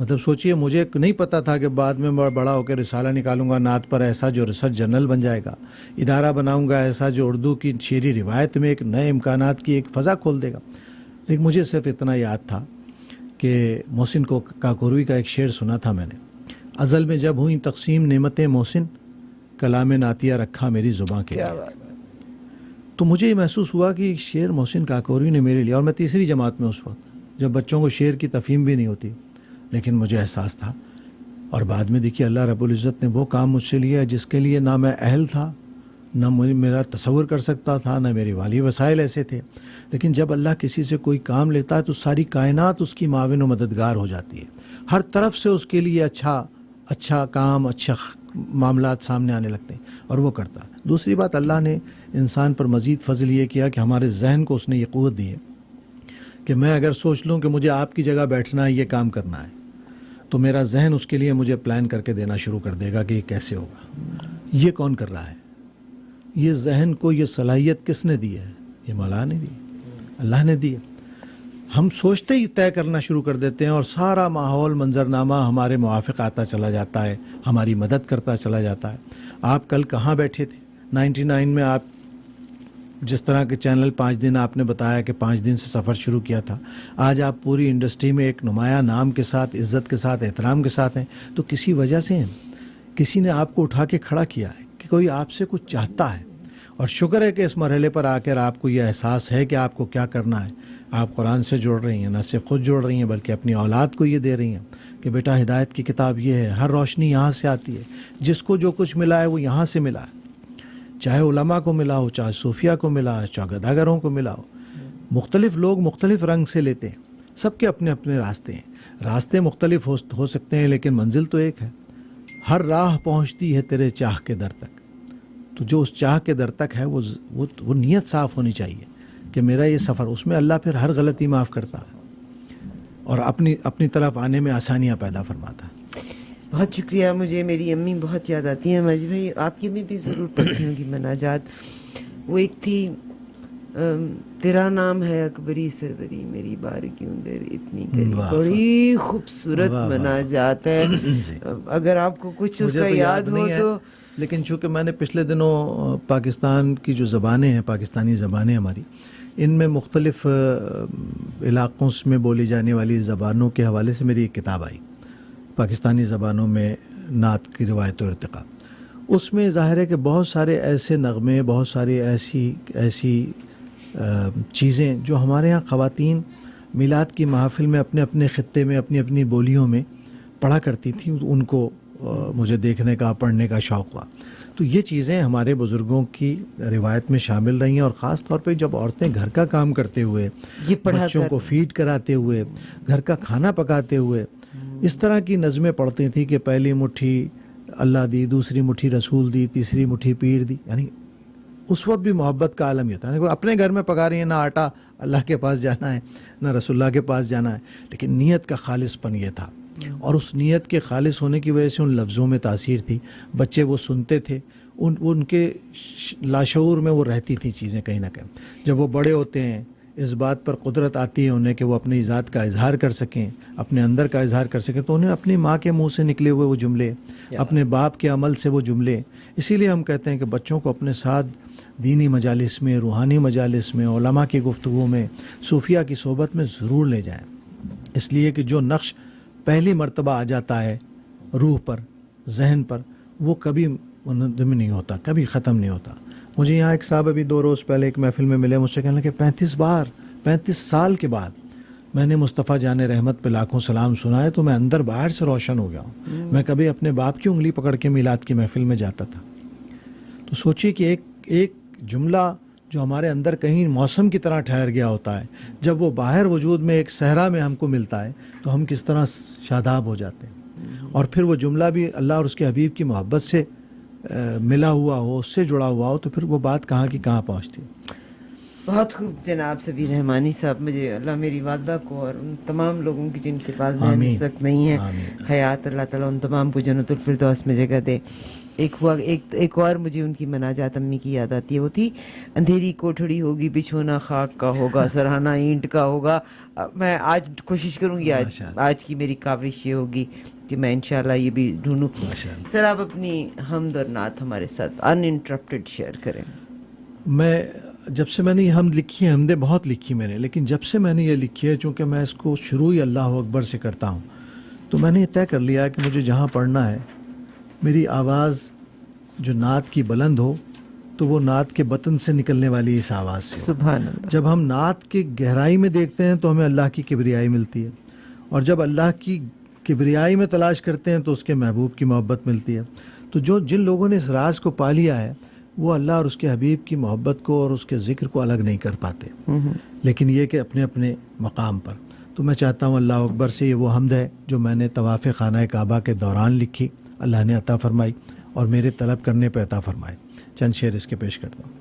مطلب سوچئے، مجھے نہیں پتا تھا کہ بعد میں بڑا ہو کے رسالہ نکالوں گا نعت پر ایسا جو ریسرچ جرنل بن جائے گا، ادارہ بناؤں گا ایسا جو اردو کی شعری روایت میں ایک نئے امکانات کی ایک فضا کھول دے گا، لیکن مجھے صرف اتنا یاد تھا کہ محسن کاکوروی کا ایک شعر سنا تھا میں نے، ازل میں جب ہوئیں تقسیم نعمتیں محسن، کلام نعتیہ رکھا میری زباں کے لیے۔ تو مجھے یہ محسوس ہوا کہ ایک شعر محسن کاکوروی نے میرے لیے، اور میں تیسری جماعت میں اس وقت، جب بچوں کو شعر کی تفہیم بھی نہیں ہوتی، لیکن مجھے احساس تھا، اور بعد میں دیکھیے اللہ رب العزت نے وہ کام مجھ سے لیا جس کے لیے نہ میں اہل تھا، نہ میرا تصور کر سکتا تھا، نہ میرے والی وسائل ایسے تھے، لیکن جب اللہ کسی سے کوئی کام لیتا ہے تو ساری کائنات اس کی معاون و مددگار ہو جاتی ہے، ہر طرف سے اس کے لیے اچھا کام، اچھا معاملات سامنے آنے لگتے ہیں، اور وہ کرتا ہے۔ دوسری بات، اللہ نے انسان پر مزید فضل یہ کیا کہ ہمارے ذہن کو اس نے یہ قوت دی ہے کہ میں اگر سوچ لوں کہ مجھے آپ کی جگہ بیٹھنا ہے، یہ کام کرنا ہے، تو میرا ذہن اس کے لیے مجھے پلان کر کے دینا شروع کر دے گا کہ یہ کیسے ہوگا۔ یہ کون کر رہا ہے؟ یہ ذہن کو یہ صلاحیت کس نے دی ہے؟ یہ مولا نے دی، اللہ نے دی ہے۔ ہم سوچتے ہی طے کرنا شروع کر دیتے ہیں، اور سارا ماحول منظرنامہ ہمارے موافق آتا چلا جاتا ہے، ہماری مدد کرتا چلا جاتا ہے۔ آپ کل کہاں بیٹھے تھے 99 میں؟ آپ جس طرح کے چینل 5 دن آپ نے بتایا کہ 5 دن سے سفر شروع کیا تھا، آج آپ پوری انڈسٹری میں ایک نمایاں نام کے ساتھ، عزت کے ساتھ، احترام کے ساتھ ہیں، تو کسی وجہ سے ہیں۔ کسی نے آپ کو اٹھا کے کھڑا کیا ہے، کہ کوئی آپ سے کچھ چاہتا ہے، اور شکر ہے کہ اس مرحلے پر آ کر آپ کو یہ احساس ہے کہ آپ کو کیا کرنا ہے. آپ قرآن سے جوڑ رہی ہیں، نہ صرف خود جوڑ رہی ہیں بلکہ اپنی اولاد کو یہ دے رہی ہیں کہ بیٹا ہدایت کی کتاب یہ ہے، ہر روشنی یہاں سے آتی ہے، جس کو جو کچھ ملا ہے وہ یہاں سے ملا ہے، چاہے علماء کو ملا ہو، چاہے صوفیہ کو ملا ہو، چاہے گداگروں کو ملا ہو. مختلف لوگ مختلف رنگ سے لیتے ہیں، سب کے اپنے اپنے راستے ہیں، راستے مختلف ہو سکتے ہیں لیکن منزل تو ایک ہے. ہر راہ پہنچتی ہے تیرے چاہ کے در تک. تو جو اس چاہ کے در تک ہے وہ نیت صاف ہونی چاہیے کہ میرا یہ سفر، اس میں اللہ پھر ہر غلطی معاف کرتا ہے اور اپنی طرف آنے میں آسانیاں پیدا فرماتا ہے. بہت شکریہ. مجھے میری امی بہت یاد آتی ہیں. ماجد بھائی آپ کی امی بھی ضرور پڑھتی ہوں گی مناجات. وہ ایک تھی، تیرا نام ہے اکبری سروری میری بار کیوں دیر اتنی کری، بڑی خوبصورت مناجات ہے. اگر آپ کو کچھ اس کا یاد ہو تو. لیکن چونکہ میں نے پچھلے دنوں پاکستان کی جو زبانیں ہیں، پاکستانی زبانیں ہماری، ان میں مختلف علاقوں میں بولی جانے والی زبانوں کے حوالے سے میری ایک کتاب آئی، پاکستانی زبانوں میں نعت کی روایت و ارتقاء. اس میں ظاہر ہے کہ بہت سارے ایسے نغمے، بہت ساری ایسی چیزیں جو ہمارے ہاں خواتین میلاد کی محافل میں اپنے اپنے خطے میں اپنی اپنی بولیوں میں پڑھا کرتی تھیں، ان کو مجھے دیکھنے کا، پڑھنے کا شوق ہوا. تو یہ چیزیں ہمارے بزرگوں کی روایت میں شامل رہی ہیں، اور خاص طور پہ جب عورتیں گھر کا کام کرتے ہوئے، بچوں کو فیڈ کراتے ہوئے، گھر کا کھانا پکاتے ہوئے اس طرح کی نظمیں پڑھتی تھیں کہ پہلی مٹھی اللہ دی، دوسری مٹھی رسول دی، تیسری مٹھی پیر دی. یعنی اس وقت بھی محبت کا عالم یہ تھا. اپنے گھر میں پکا رہی ہیں، نہ آٹا اللہ کے پاس جانا ہے، نہ رسول اللہ کے پاس جانا ہے، لیکن نیت کا خالص پن یہ تھا. اور اس نیت کے خالص ہونے کی وجہ سے ان لفظوں میں تاثیر تھی. بچے وہ سنتے تھے، ان کے لاشعور میں وہ رہتی تھی چیزیں کہیں نہ کہیں. جب وہ بڑے ہوتے ہیں اس بات پر قدرت آتی ہے انہیں کہ وہ اپنی ذات کا اظہار کر سکیں، اپنے اندر کا اظہار کر سکیں، تو انہیں اپنی ماں کے منہ سے نکلے ہوئے وہ جملے، اپنے باپ کے عمل سے وہ جملے. اسی لیے ہم کہتے ہیں کہ بچوں کو اپنے ساتھ دینی مجالس میں، روحانی مجالس میں، علماء کی گفتگو میں، صوفیہ کی صحبت میں ضرور لے جائیں. اس لیے کہ جو نقش پہلی مرتبہ آ جاتا ہے روح پر، ذہن پر، وہ کبھی منظم نہیں ہوتا، کبھی ختم نہیں ہوتا. مجھے یہاں ایک صاحب ابھی 2 روز پہلے ایک محفل میں ملے، مجھ سے کہنے لگے 35 سال کے بعد میں نے مصطفیٰ جان رحمت پہ لاکھوں سلام سنا ہے تو میں اندر باہر سے روشن ہو گیا ہوں. میں کبھی اپنے باپ کی انگلی پکڑ کے میلاد کی محفل میں جاتا تھا. تو سوچیے کہ ایک جملہ جو ہمارے اندر کہیں موسم کی طرح ٹھہر گیا ہوتا ہے، جب وہ باہر وجود میں ایک صحرا میں ہم کو ملتا ہے تو ہم کس طرح شاداب ہو جاتے ہیں. اور پھر وہ جملہ بھی اللہ اور اس کے حبیب کی محبت سے ملا ہوا ہو، اس سے جڑا ہوا ہو، تو پھر وہ بات کہاں کی کہاں پہنچتی ہے. بہت خوب جناب سبیر رحمانی صاحب. مجھے اللہ میری والدہ کو اور ان تمام لوگوں کی جن کے پاس میں اس وقت نہیں ہے حیات، اللہ تعالیٰ ان تمام کو جنت الفردوس میں جگہ دے. ایک اور مجھے ان کی مناجات امی کی یاد آتی ہے. وہ تھی، اندھیری کوٹھڑی ہوگی، بچھونا خاک کا ہوگا، سرہانہ اینٹ کا ہوگا. میں آج کوشش کروں گی، آج کی میری کاوش یہ ہوگی کہ میں انشاءاللہ یہ بھی ڈھونڈوں. سر آپ اپنی حمد اور نعت ہمارے ساتھ ان انٹرپٹڈ شیئر کریں. میں جب سے میں نے یہ حمد لکھی ہے، حمدیں بہت لکھی میں نے، لیکن جب سے میں نے یہ لکھی ہے، چونکہ میں اس کو شروع ہی اللہ اکبر سے کرتا ہوں، تو میں نے یہ طے کر لیا ہے کہ مجھے جہاں پڑھنا ہے میری آواز جو نعت کی بلند ہو تو وہ نعت کے بطن سے نکلنے والی اس آواز سے. سبحان اللہ. جب ہم نعت کی گہرائی میں دیکھتے ہیں تو ہمیں اللہ کی کبریائی ملتی ہے، اور جب اللہ کی کبریائی میں تلاش کرتے ہیں تو اس کے محبوب کی محبت ملتی ہے. تو جن لوگوں نے اس راز کو پا لیا ہے وہ اللہ اور اس کے حبیب کی محبت کو اور اس کے ذکر کو الگ نہیں کر پاتے، لیکن یہ کہ اپنے اپنے مقام پر. تو میں چاہتا ہوں اللہ اکبر سے یہ وہ حمد ہے جو میں نے طواف خانہ کعبہ کے دوران لکھی، اللہ نے عطا فرمائی اور میرے طلب کرنے پہ عطا فرمائے. چند شعر اس کے پیش کرتا ہوں.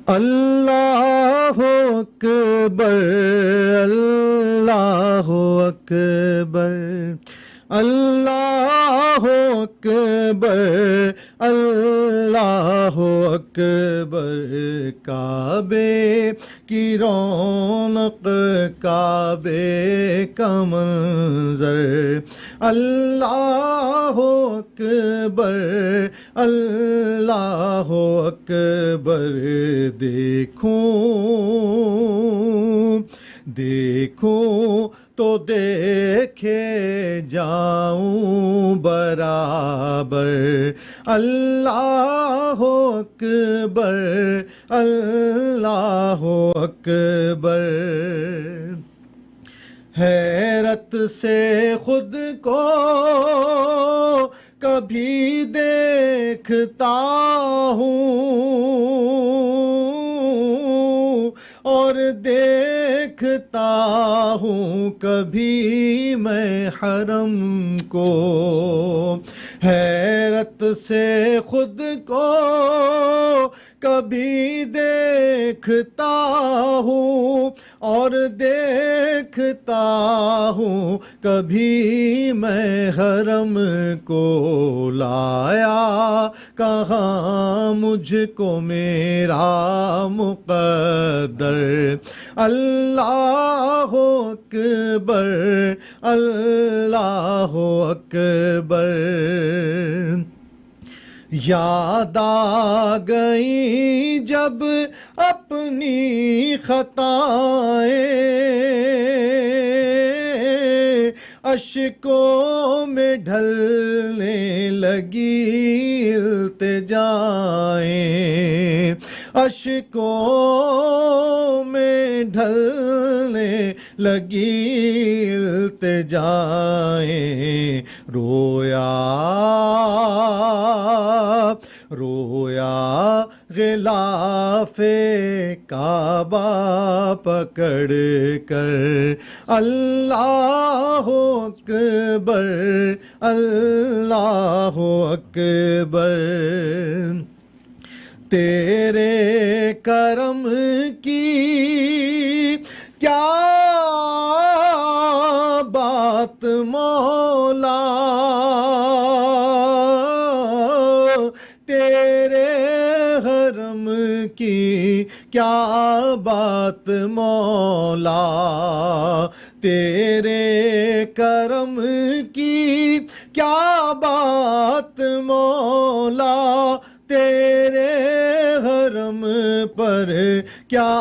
اللہ اکبر، اللہ اکبر، اللہ اکبر، اللہ اکبر. کعبے کی رونق، کعبے کا منظر، اللہ اکبر، اللہ اکبر. دیکھوں تو دیکھے جاؤں برابر. اللہ اکبر اللہ اکبر. حیرت سے خود کو کبھی دیکھتا ہوں اور دیکھتا ہوں کبھی میں حرم کو. حیرت سے خود کو کبھی دیکھتا ہوں اور دیکھتا ہوں کبھی میں حرم کو. لایا کہاں مجھ کو میرا مقدر. اللہ اکبر اللہ اکبر. یاد آ گئی جب اپنی خطائیں اشکوں میں ڈھلنے لگی التجائیں. اشکوں میں ڈھلنے لگی التجائیں. رویا غلاف کعبہ پکڑ کر. اللہ اکبر اللہ اکبر. تیرے کرم کی کیا بات مولا, تیرے حرم کی کیا بات مولا. تیرے کرم کی کیا بات مولا. تیرے حرم پر کیا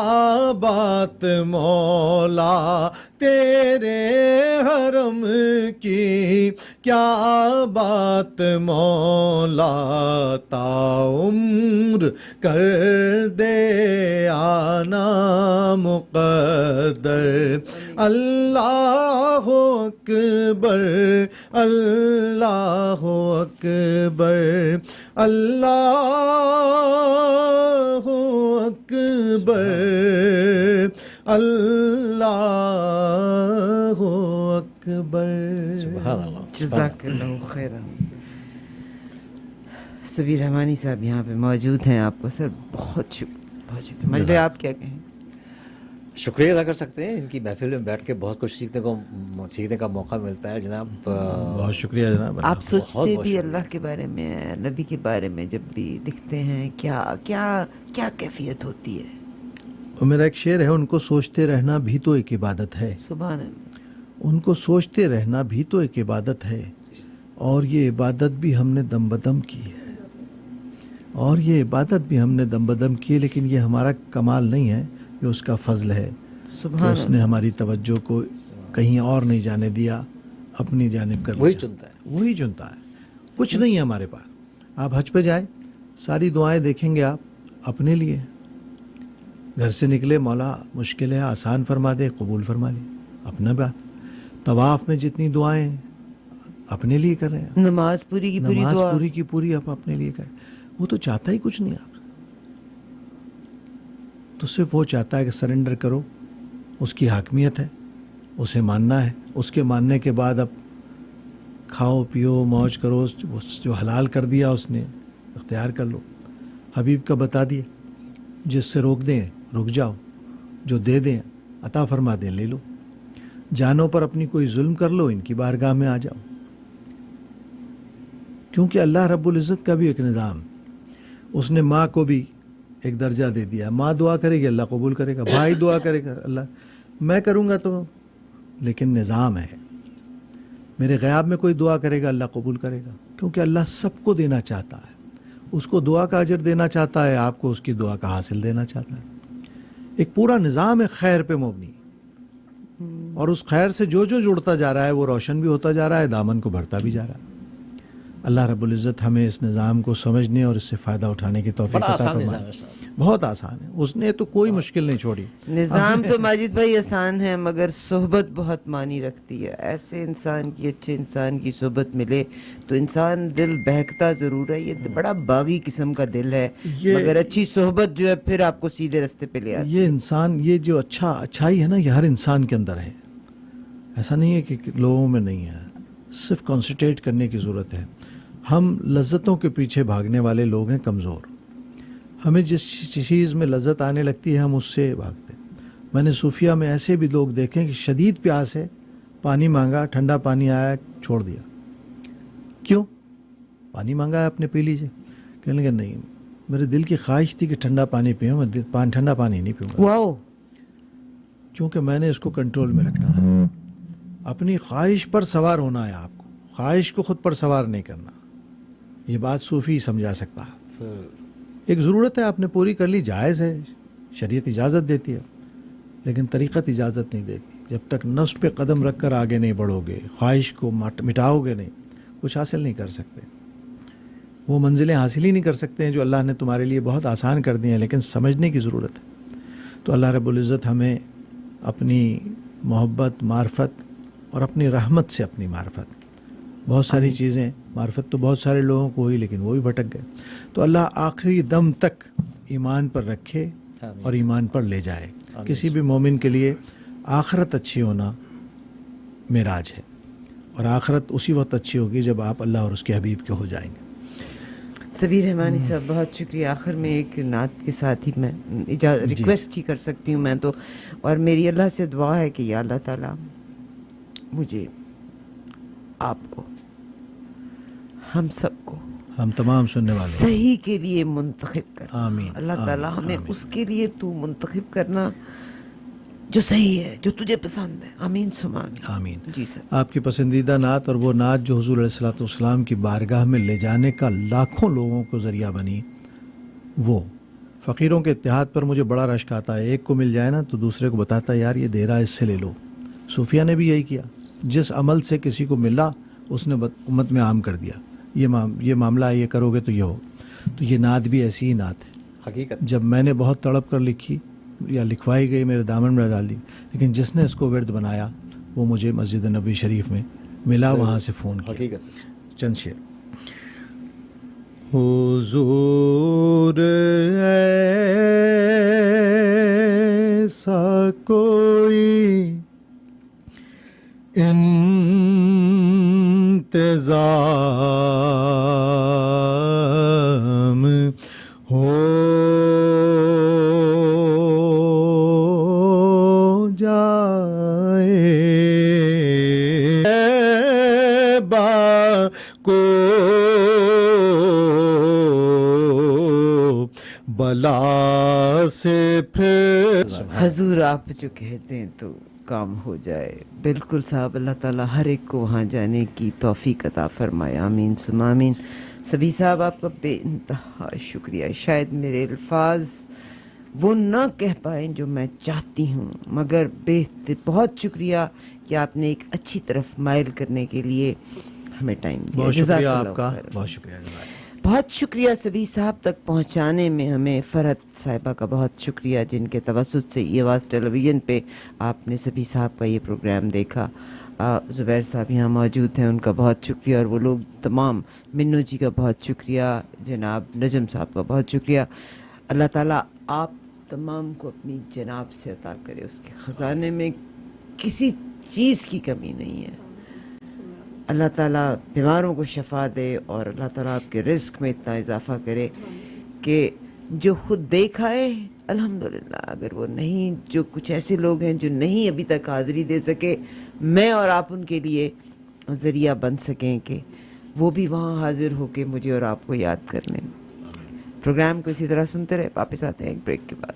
بات مولا. تیرے حرم کی کیا بات مولا. تا عمر کر دے آنا مقدر. اللہ اکبر اللہ اکبر اللہ اکبر اللہ اکبر. سبحان اللہ. جزاک اللہ خیرا. سبیر رحمانی صاحب یہاں پہ موجود ہیں. آپ کو سر بہت شکریہ. مجد آپ کیا کہیں؟ شکریہ ادا کر سکتے ہیں. ان کی محفل میں بیٹھ کے بہت کچھ سیکھنے کا موقع ملتا ہے جناب. بہت شکریہ جناب. آپ سوچتے بھی اللہ کے بارے میں, نبی کے بارے میں جب بھی لکھتے ہیں کیا کیا کیا کیفیت ہوتی ہے؟ میرا ایک شعر ہے, ان کو سوچتے رہنا بھی تو ایک عبادت ہے. سبحان اللہ. ان کو سوچتے رہنا بھی تو ایک عبادت ہے, اور یہ عبادت بھی ہم نے دم بدم کی ہے. اور یہ عبادت بھی ہم نے دم بدم کی ہے, لیکن یہ ہمارا کمال نہیں ہے, یہ اس کا فضل ہے کہ اس نے ہماری توجہ کو کہیں اور نہیں جانے دیا, اپنی جانب کر وہی چنتا ہے. وہی چنتا ہے. کچھ نہیں ہے ہمارے پاس. آپ حج پہ جائیں, ساری دعائیں دیکھیں گے آپ اپنے لیے. گھر سے نکلے, مولا مشکل ہے آسان فرما دے, قبول فرما لے, اپنا بات. طواف میں جتنی دعائیں اپنے لیے کر رہے ہیں, نماز پوری کی پوری نماز دعا پوری کی پوری آپ اپنے لیے کریں. وہ تو چاہتا ہی کچھ نہیں. آپ تو صرف وہ چاہتا ہے کہ سرنڈر کرو. اس کی حاکمیت ہے, اسے ماننا ہے. اس کے ماننے کے بعد اب کھاؤ پیو موج کرو. جو حلال کر دیا اس نے اختیار کر لو. حبیب کا بتا دیے, جس سے روک دیں رک جاؤ, جو دے دیں عطا فرما دیں لے لو. جانوں پر اپنی کوئی ظلم کر لو, ان کی بارگاہ میں آ جاؤ. کیونکہ اللہ رب العزت کا بھی ایک نظام. اس نے ماں کو بھی ایک درجہ دے دیا. ماں دعا کرے گی اللہ قبول کرے گا, بھائی دعا کرے گا اللہ میں کروں گا تو, لیکن نظام ہے. میرے غیاب میں کوئی دعا کرے گا اللہ قبول کرے گا, کیونکہ اللہ سب کو دینا چاہتا ہے. اس کو دعا کا اجر دینا چاہتا ہے, آپ کو اس کی دعا کا حاصل دینا چاہتا ہے. ایک پورا نظام ہے خیر پہ مبنی. اور اس خیر سے جو جڑتا جا رہا ہے وہ روشن بھی ہوتا جا رہا ہے, دامن کو بھرتا بھی جا رہا ہے. اللہ رب العزت ہمیں اس نظام کو سمجھنے اور اس سے فائدہ اٹھانے کی توفیق بڑا عطا آسان فرمائے. نظام ہے صاحب. بہت آسان ہے, اس نے تو کوئی مشکل نہیں چھوڑی. نظام تو ماجد بھائی آسان ہے, مگر صحبت بہت معنی رکھتی ہے. ایسے انسان کی, اچھے انسان کی صحبت ملے تو انسان دل بہکتا ضرور ہے. یہ بڑا باغی قسم کا دل ہے, مگر اچھی صحبت جو ہے پھر آپ کو سیدھے رستے پہ لے آتی ہے. یہ انسان, یہ جو اچھائی ہے نا, یہ ہر انسان کے اندر ہے. ایسا نہیں ہے کہ لوگوں میں نہیں ہے, صرف کنسنٹریٹ کرنے کی ضرورت ہے. ہم لذتوں کے پیچھے بھاگنے والے لوگ ہیں, کمزور. ہمیں جس چیز میں لذت آنے لگتی ہے ہم اس سے بھاگتے ہیں. میں نے صوفیہ میں ایسے بھی لوگ دیکھے کہ شدید پیاس ہے, پانی مانگا, ٹھنڈا پانی آیا, چھوڑ دیا. کیوں؟ پانی مانگا ہے, اپنے پی لیجیے. کہنے لگے نہیں, میرے دل کی خواہش تھی کہ ٹھنڈا پانی پیوں, میں ٹھنڈا پانی نہیں پیوں گا. واو, کیونکہ میں نے اس کو کنٹرول میں رکھنا ہے. اپنی خواہش پر سوار ہونا ہے آپ کو, خواہش کو خود پر سوار نہیں کرنا. یہ بات صوفی سمجھا سکتا ہے. ایک ضرورت ہے, آپ نے پوری کر لی, جائز ہے, شریعت اجازت دیتی ہے, لیکن طریقت اجازت نہیں دیتی. جب تک نفس پہ قدم رکھ کر آگے نہیں بڑھو گے, خواہش کو مٹاؤ گے نہیں, کچھ حاصل نہیں کر سکتے. وہ منزلیں حاصل ہی نہیں کر سکتے ہیں جو اللہ نے تمہارے لیے بہت آسان کر دی ہیں, لیکن سمجھنے کی ضرورت ہے. تو اللہ رب العزت ہمیں اپنی محبت, معرفت اور اپنی رحمت سے, اپنی معرفت, بہت ساری چیزیں, معرفت تو بہت سارے لوگوں کو ہوئی لیکن وہ بھی بھٹک گئے. تو اللہ آخری دم تک ایمان پر رکھے اور ایمان پر لے جائے. کسی بھی مومن کے لیے آخرت اچھی ہونا معراج ہے, اور آخرت اسی وقت اچھی ہوگی جب آپ اللہ اور اس کے حبیب کے ہو جائیں گے. سبیر رحمانی صاحب بہت شکریہ. آخر میں ایک نعت کے ساتھ ہی میں ریکویسٹ ہی کر سکتی ہوں میں تو, اور میری اللہ سے دعا ہے کہ یا اللہ تعالیٰ مجھے, آپ کو, ہم سب کو, ہم تمام سننے والے صحیح کے لیے منتخب کر. آمین. اللہ تعالیٰ ہمیں اس کے لیے تو منتخب کرنا جو صحیح ہے, جو تجھے پسند ہے. آمین ثم آمین. آمین. جی سر. آپ کی پسندیدہ نعت, اور وہ نعت جو حضور علیہ الصلوۃ والسلام کی بارگاہ میں لے جانے کا لاکھوں لوگوں کو ذریعہ بنی. وہ فقیروں کے اتحاد پر مجھے بڑا رشک آتا ہے. ایک کو مل جائے نا تو دوسرے کو بتاتا ہے یار یہ دے رہا ہے, اس سے لے لو. صوفیہ نے بھی یہی کیا, جس عمل سے کسی کو ملا اس نے امت میں عام کر دیا. یہ معاملہ ہے, یہ کرو گے تو یہ ہو. تو یہ نعت بھی ایسی ہی نعت ہے. حقیقت جب میں نے بہت تڑپ کر لکھی یا لکھوائی گئی, میرے دامن میں ڈال دی, لیکن جس نے اس کو ورد بنایا وہ مجھے مسجد نبوی شریف میں ملا, وہاں سے فون کیا. حقیقت. چند شعر. حضور ایسا کوئی انتظام ہو جائے, با کو بلا سے پھر. حضور آپ جو کہتے ہیں تو کام ہو جائے. بالکل صاحب, اللہ تعالیٰ ہر ایک کو وہاں جانے کی توفیق عطا فرمائے. آمین ثم آمین. سبھی صاحب آپ کا بے انتہا شکریہ. شاید میرے الفاظ وہ نہ کہہ پائیں جو میں چاہتی ہوں, مگر بہت شکریہ کہ آپ نے ایک اچھی طرف مائل کرنے کے لیے ہمیں ٹائم دیا. بہت جزاک شکریہ اللہ آپ کا, خیر. بہت شکریہ. بہت شکریہ سبھی صاحب تک پہنچانے میں ہمیں. فرحت صاحبہ کا بہت شکریہ جن کے توسط سے ای آواز ٹیلی ویژن پہ آپ نے سبھی صاحب کا یہ پروگرام دیکھا. زبیر صاحب یہاں موجود ہیں, ان کا بہت شکریہ, اور وہ لوگ تمام, منو جی کا بہت شکریہ, جناب نجم صاحب کا بہت شکریہ. اللہ تعالیٰ آپ تمام کو اپنی جناب سے عطا کرے. اس کے خزانے میں کسی چیز کی کمی نہیں ہے. اللہ تعالیٰ بیماروں کو شفا دے, اور اللہ تعالیٰ آپ کے رزق میں اتنا اضافہ کرے کہ جو خود دیکھا ہے الحمدللہ. اگر وہ نہیں, جو کچھ ایسے لوگ ہیں جو نہیں ابھی تک حاضری دے سکے, میں اور آپ ان کے لیے ذریعہ بن سکیں کہ وہ بھی وہاں حاضر ہو کے مجھے اور آپ کو یاد کر لیں. پروگرام کو اسی طرح سنتے رہے. واپس آتے ہیں ایک بریک کے بعد.